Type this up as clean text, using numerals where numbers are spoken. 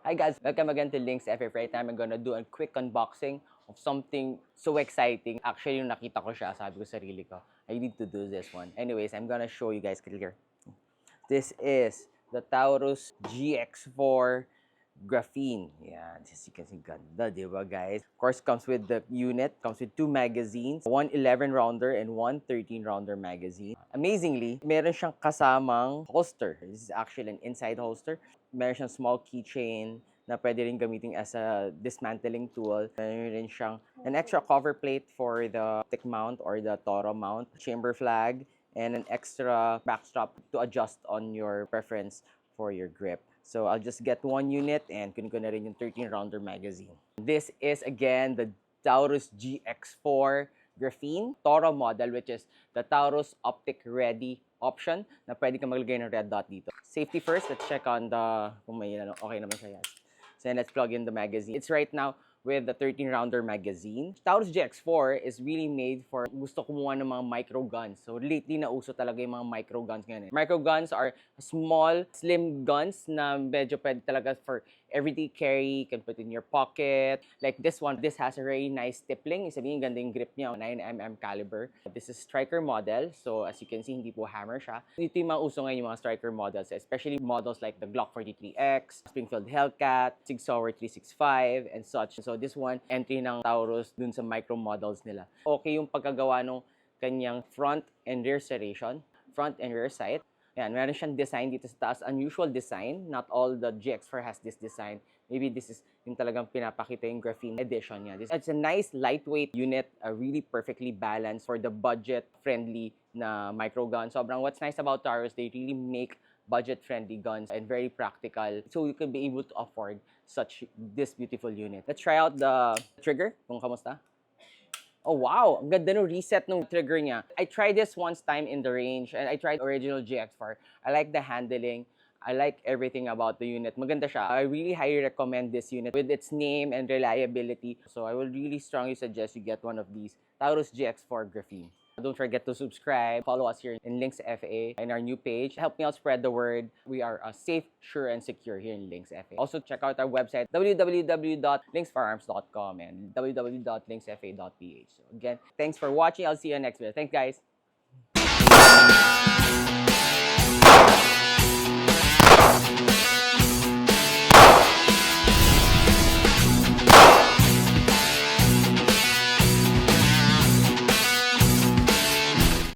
Hi guys, welcome again to Links FF. Right now, I'm gonna do a quick unboxing of something so exciting. Actually, yung nakita ko siya, sabi ko sa sarili ko, I need to do this one. Anyways, I'm gonna show you guys clear. This is the Taurus GX4 Graphene. Yeah, this you can see, ganda, di ba guys? Of course, comes with the unit, comes with two magazines, one 11-rounder and one 13-rounder magazine. Amazingly, meron siyang kasamang holster. This is actually an inside holster. Meron siyang small keychain na pwede rin gamitin as a dismantling tool. Meron rin siyang an extra cover plate for the stick mount or the Toro mount, chamber flag, and an extra backstrap to adjust on your preference for your grip. So I'll just get one unit and kunin ko na rin yung 13-rounder magazine. This is again the Taurus GX4 Graphene Toro model, which is the Taurus Optic Ready option na pwede kang maglagay ng red dot dito. Safety first, let's check on the kung may okay naman siya. So let's plug in the magazine. It's right now with the 13-rounder magazine. Taurus GX4 is really made for gusto kumuha ng mga micro guns. So lately, nauso talaga yung mga micro guns ngayon. Micro guns are small, slim guns na medyo pwede talaga for everyday carry. You can put in your pocket. Like this one, this has a very nice stippling. Sabihin, ganda yung grip niya, 9mm caliber. This is striker model. So as you can see, hindi po hammer siya. Ito yung mga uso ngayon yung mga striker models, especially models like the Glock 43X, Springfield Hellcat, Sig Sauer 365, and such. So this one, entry ng Taurus dun sa micro models nila. Okay yung pagkagawa ng kanyang front and rear serration, front and rear sight. Yan, meron siyang design dito sa taas, unusual design. Not all the GX4 has this design. Maybe this is yung talagang pinapakita yung graphene edition niya. It's a nice lightweight unit, really perfectly balanced for the budget-friendly na micro gun. Sobrang what's nice about Taurus, they really make budget-friendly guns and very practical. So you can be able to afford this beautiful unit. Let's try out the trigger, kung kamusta. Oh wow, ang ganda ng reset ng trigger niya. I tried this once time in the range and I tried original GX4. I like the handling. I like everything about the unit. Maganda siya. I really highly recommend this unit with its name and reliability. So I would really strongly suggest you get one of these Taurus GX4 Graphene. Don't forget to subscribe. Follow us here in Links FA in our new page. Help me out spread the word. We are safe, sure, and secure here in Links FA. Also, check out our website, www.linksfirearms.com and www.linksfa.ph. So again, thanks for watching. I'll see you next video. Thanks, guys.